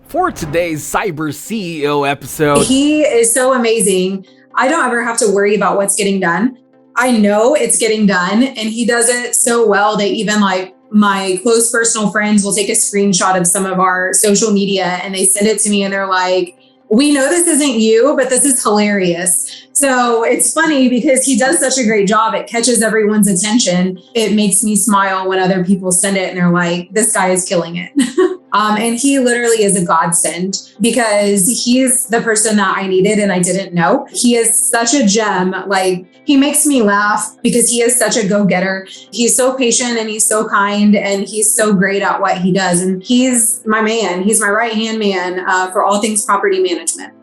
for today's Cyber CEO episode. He is so amazing. I don't ever have to worry about what's getting done. I know it's getting done, and he does it so well that even like my close personal friends will take a screenshot of some of our social media and they send it to me and they're like, we know this isn't you, but this is hilarious. So it's funny because he does such a great job. It catches everyone's attention. It makes me smile when other people send it and they're like, this guy is killing it. And he literally is a godsend because he's the person that I needed and I didn't know. He is such a gem. Like, he makes me laugh because he is such a go-getter. He's so patient and he's so kind and he's so great at what he does. And he's my man. He's my right-hand man for all things property management.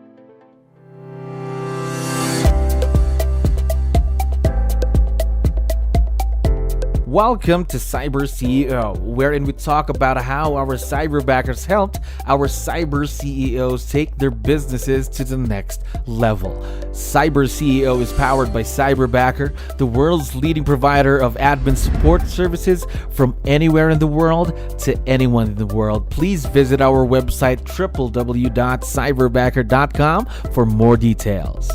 Welcome to Cyber CEO, wherein we talk about how our cyberbackers helped our cyber CEOs take their businesses to the next level. Cyber CEO is powered by Cyberbacker, the world's leading provider of admin support services from anywhere in the world to anyone in the world. Please visit our website www.cyberbacker.com for more details.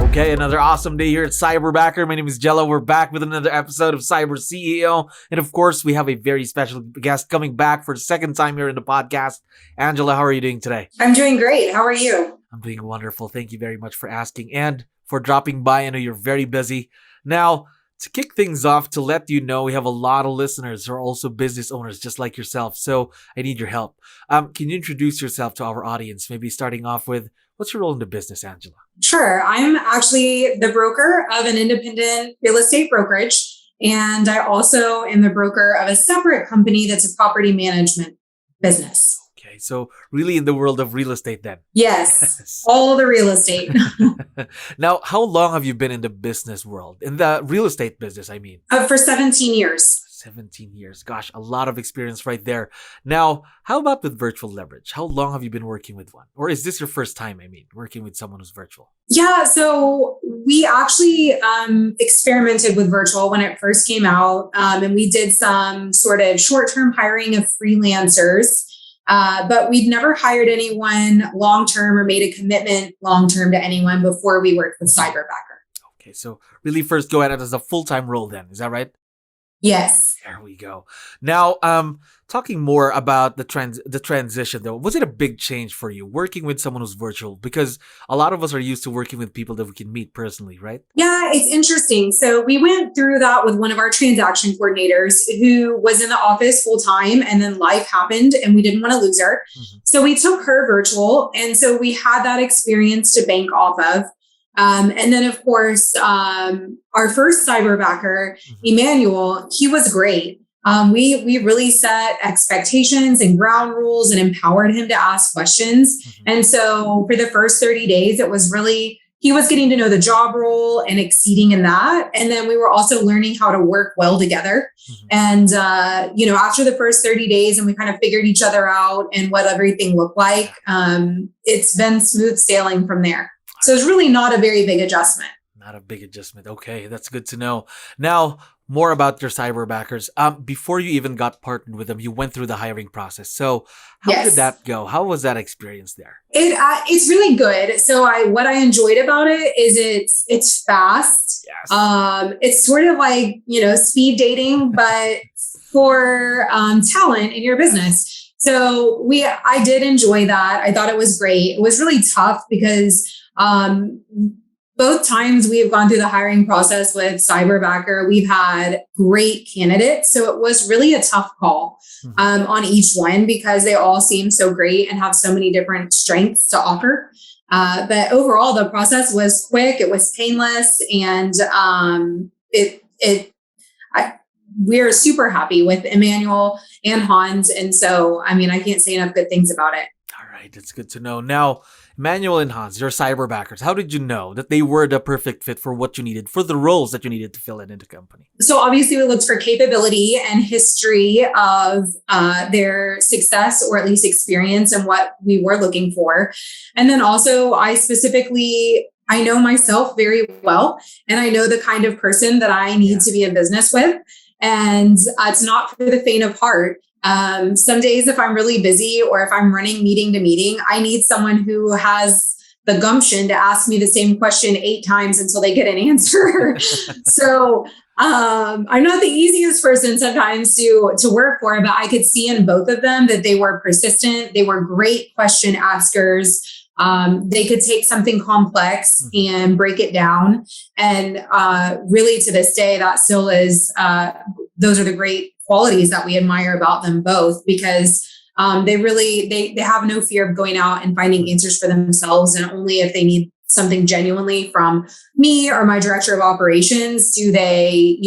Okay, another awesome day here at Cyberbacker. My name is Jello. We're back with another episode of Cyber CEO. And of course, we have a very special guest coming back for the second time here in the podcast. Angela, how are you doing today? I'm doing great. How are you? I'm doing wonderful. Thank you very much for asking and for dropping by. I know you're very busy. Now, to kick things off, to let you know, we have a lot of listeners who are also business owners just like yourself. So I need your help. Can you introduce yourself to our audience? Maybe starting off with, what's your role in the business, Angela? Sure. I'm actually the broker of an independent real estate brokerage. And I also am the broker of a separate company that's a property management business. Okay, so really in the world of real estate then? Yes, all the real estate. Now, how long have you been in the business world? In the real estate business, I mean? For 17 years. 17 years. Gosh, a lot of experience right there. Now, how about with virtual leverage? How long have you been working with one? Or is this your first time, working with someone who's virtual? Yeah, so we actually experimented with virtual when it first came out. And we did some sort of short-term hiring of freelancers. But we'd never hired anyone long-term or made a commitment long-term to anyone before we worked with Cyberbacker. Okay, so really first go at it as a full-time role then. Is that right? Yes. There we go. Now, talking more about the transition though, was it a big change for you working with someone who's virtual? Because a lot of us are used to working with people that we can meet personally, right? Yeah, it's interesting. So we went through that with one of our transaction coordinators who was in the office full time, and then life happened and we didn't want to lose her. Mm-hmm. So we took her virtual. And so we had that experience to bank off of. And then, of course, our first cyberbacker, Emmanuel, he was great. We really set expectations and ground rules and empowered him to ask questions. Mm-hmm. And so for the first 30 days, it was really, he was getting to know the job role and exceeding in that. And then we were also learning how to work well together. Mm-hmm. And, after the first 30 days and we kind of figured each other out and what everything looked like, it's been smooth sailing from there. So it's really not a very big adjustment. Not a big adjustment. Okay, that's good to know. Now, more about your cyberbackers. Before you even got partnered with them, you went through the hiring process. So how did that go? How was that experience there? It's really good. So what I enjoyed about it is it's fast. Yes. It's sort of like, speed dating, but for talent in your business. So I did enjoy that. I thought it was great. It was really tough because both times we have gone through the hiring process with Cyberbacker, we've had great candidates. So it was really a tough call on each one because they all seem so great and have so many different strengths to offer. But overall, the process was quick. It was painless. And we're super happy with Emmanuel and Hans. And so, I can't say enough good things about it. All right. That's good to know. Now, Emmanuel and Hans, your cyberbackers, how did you know that they were the perfect fit for what you needed, for the roles that you needed to fill in the company? So obviously we looked for capability and history of their success or at least experience and what we were looking for. And then also I I know myself very well, and I know the kind of person that I need to be in business with. And it's not for the faint of heart. Some days if I'm really busy or if I'm running meeting to meeting, I need someone who has the gumption to ask me the same question 8 times until they get an answer. So I'm not the easiest person sometimes to work for, but I could see in both of them that they were persistent. They were great question askers. They could take something complex and break it down. And really to this day, that still is, those are the great qualities that we admire about them both, because they have no fear of going out and finding answers for themselves. And only if they need something genuinely from me or my director of operations do they,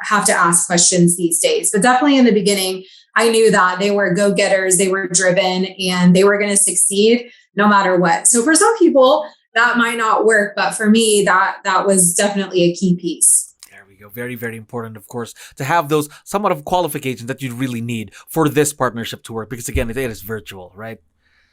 have to ask questions these days. But definitely in the beginning, I knew that they were go-getters, they were driven, and they were going to succeed no matter what. So for some people that might not work, but for me, that was definitely a key piece. There we go. Very, very important, of course, to have those somewhat of qualifications that you really need for this partnership to work, because again, it is virtual, right?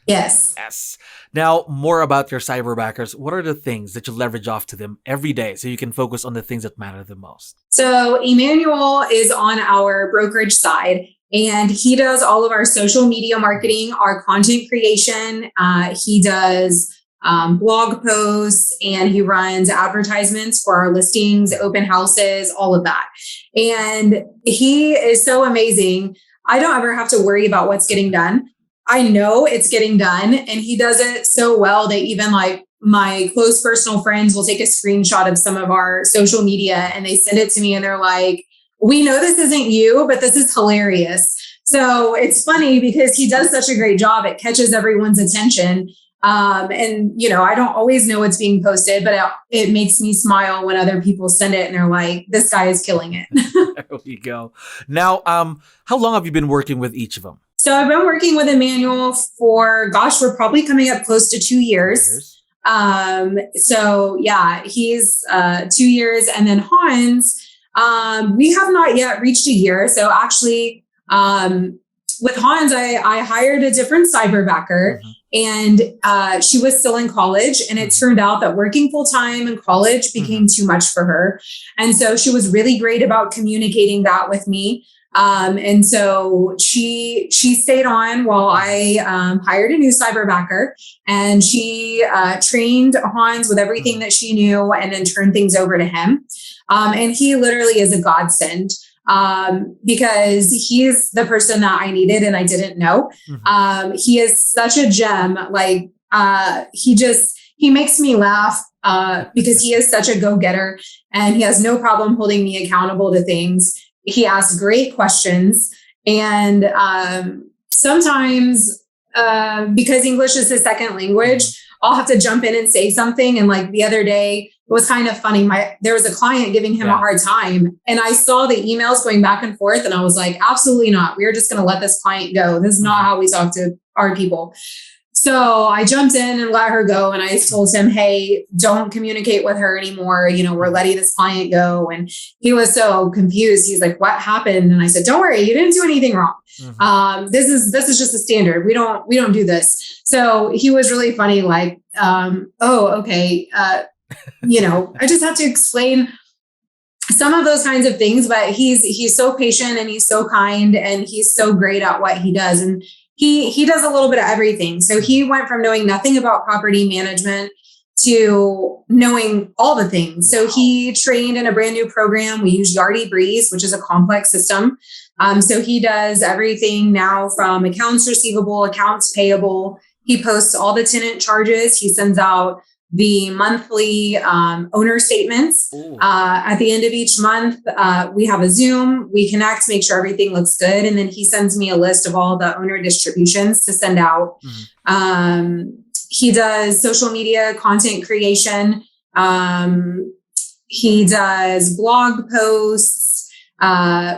Yes. Yes. Now, more about your cyberbackers. What are the things that you leverage off to them every day so you can focus on the things that matter the most? So Emmanuel is on our brokerage side, and he does all of our social media marketing, our content creation. He does blog posts, and he runs advertisements for our listings, open houses, all of that. And he is so amazing. I don't ever have to worry about what's getting done. I know it's getting done, and he does it so well that even like my close personal friends will take a screenshot of some of our social media and they send it to me and they're like, we know this isn't you, but this is hilarious. So it's funny because he does such a great job. It catches everyone's attention. And I don't always know what's being posted, but it makes me smile when other people send it and they're like, this guy is killing it. There we go. Now, how long have you been working with each of them? So I've been working with Emmanuel for, we're probably coming up close to 2 years. So yeah, he's 2 years. And then Hans, we have not yet reached a year. So actually, with Hans, I hired a different cyberbacker, and she was still in college, and it turned out that working full time in college became too much for her. And so she was really great about communicating that with me. And so she stayed on while I hired a new cyberbacker, and she trained Hans with everything that she knew and then turned things over to him. And he literally is a godsend, because he's the person that I needed and I didn't know. He is such a gem. Like, he makes me laugh, because he is such a go-getter, and he has no problem holding me accountable to things. He asks great questions. And sometimes, because English is his second language, I'll have to jump in and say something. And like the other day, it was kind of funny. There was a client giving him a hard time, and I saw the emails going back and forth, and I was like, absolutely not. We're just going to let this client go. This is not how we talk to our people. So I jumped in and let her go. And I told him, hey, don't communicate with her anymore. We're letting this client go. And he was so confused. He's like, what happened? And I said, don't worry, you didn't do anything wrong. This is just a standard. We don't do this. So he was really funny. Like, oh, okay. I just have to explain some of those kinds of things, but he's so patient and he's so kind and he's so great at what he does. And he does a little bit of everything. So he went from knowing nothing about property management to knowing all the things. So he trained in a brand new program. We use 𝗙𝗰𝗶𝗹, which is a complex system. So he does everything now from accounts receivable, accounts payable. He posts all the tenant charges. He sends out the monthly owner statements. At the end of each month, we have a Zoom, we connect, make sure everything looks good. And then he sends me a list of all the owner distributions to send out. He does social media content creation. He does blog posts.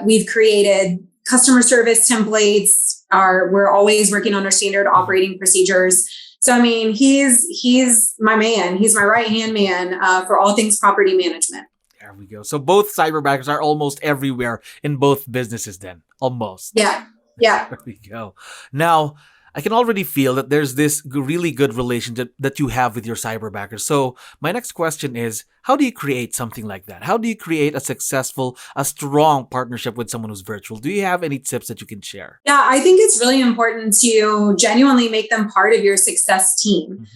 We've created customer service templates. We're always working on our standard operating procedures. So, I mean, he's my man. He's my right-hand man for all things property management. There we go. So both cyberbackers are almost everywhere in both businesses then, almost. Yeah. There we go. Now, I can already feel that there's this really good relationship that you have with your cyberbacker. So my next question is, how do you create something like that? How do you create a successful, a strong partnership with someone who's virtual? Do you have any tips that you can share? Yeah, I think it's really important to genuinely make them part of your success team.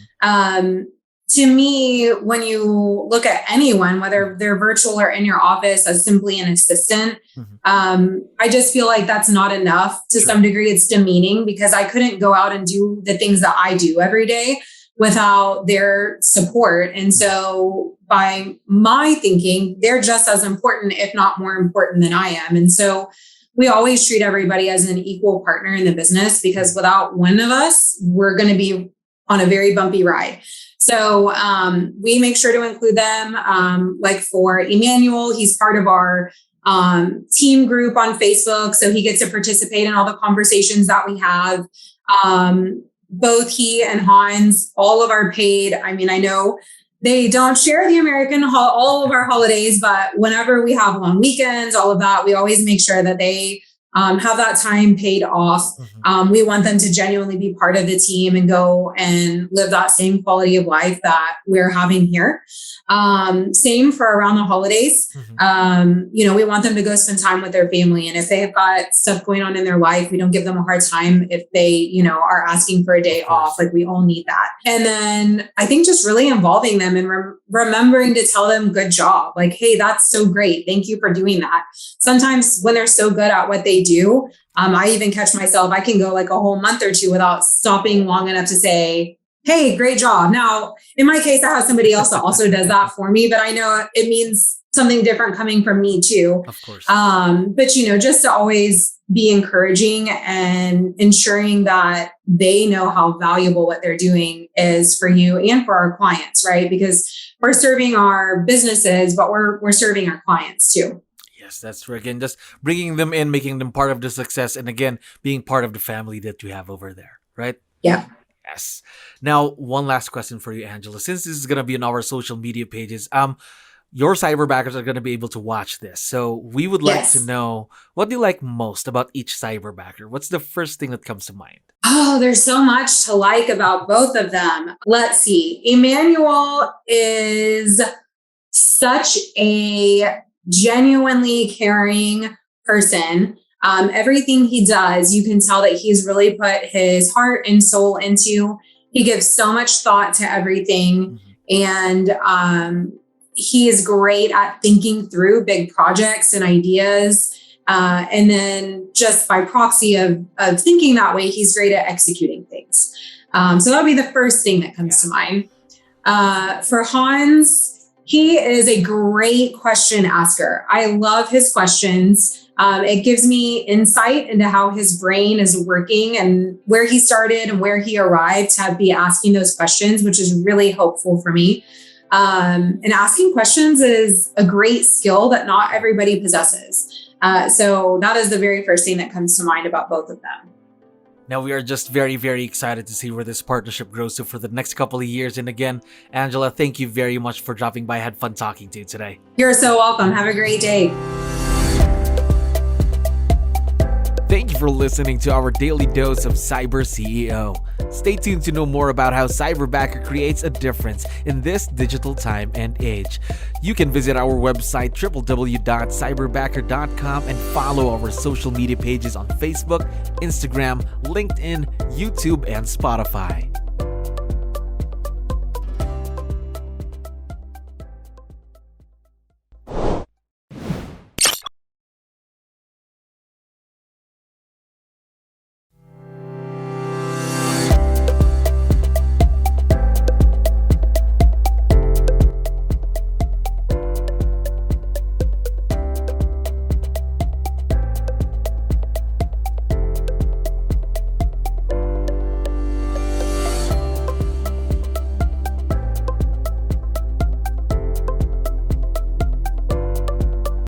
To me, when you look at anyone, whether they're virtual or in your office as simply an assistant, I just feel like that's not enough. To some degree, it's demeaning because I couldn't go out and do the things that I do every day without their support. And so by my thinking, they're just as important, if not more important than I am. And so we always treat everybody as an equal partner in the business, because without one of us, we're going to be on a very bumpy ride. So we make sure to include them. Like for Emmanuel, he's part of our team group on Facebook. So he gets to participate in all the conversations that we have. Both he and Hans, all of our paid, I mean, I know they don't share the American, all of our holidays, but whenever we have long weekends, all of that, we always make sure that they have that time paid off. We want them to genuinely be part of the team and go and live that same quality of life that we're having here. Same for around the holidays. We want them to go spend time with their family. And if they have got stuff going on in their life, we don't give them a hard time if they, are asking for a day off. Like, we all need that. And then I think just really involving them and remembering to tell them good job. Like, hey, that's so great. Thank you for doing that. Sometimes when they're so good at what they do, I even catch myself, I can go like a whole month or two without stopping long enough to say, hey, great job. Now, in my case, I have somebody else that also does that for me, but I know it means something different coming from me too. Of course. But just to always be encouraging and ensuring that they know how valuable what they're doing is for you and for our clients, right? Because we're serving our businesses, but we're serving our clients too. Yes, that's true. Again, just bringing them in, making them part of the success, and again, being part of the family that you have over there, right? Yeah. Yes. Now, one last question for you, Angela. Since this is going to be on our social media pages, your cyberbackers are going to be able to watch this. So we would like to know, what do you like most about each cyberbacker? What's the first thing that comes to mind? Oh, there's so much to like about both of them. Let's see. Emmanuel is such a genuinely caring person. Everything he does, you can tell that he's really put his heart and soul into. He gives so much thought to everything. And he is great at thinking through big projects and ideas. And then just by proxy of thinking that way, he's great at executing things. So that'll be the first thing that comes to mind. For Hans, he is a great question asker. I love his questions. It gives me insight into how his brain is working and where he started and where he arrived to be asking those questions, which is really helpful for me. And asking questions is a great skill that not everybody possesses. So that is the very first thing that comes to mind about both of them. Now, we are just very, very excited to see where this partnership grows to for the next couple of years. And again, Angela, thank you very much for dropping by. I had fun talking to you today. You're so welcome. Have a great day. Thank you for listening to our daily dose of CyberCEO. Stay tuned to know more about how Cyberbacker creates a difference in this digital time and age. You can visit our website www.cyberbacker.com and follow our social media pages on Facebook, Instagram, LinkedIn, YouTube, and Spotify.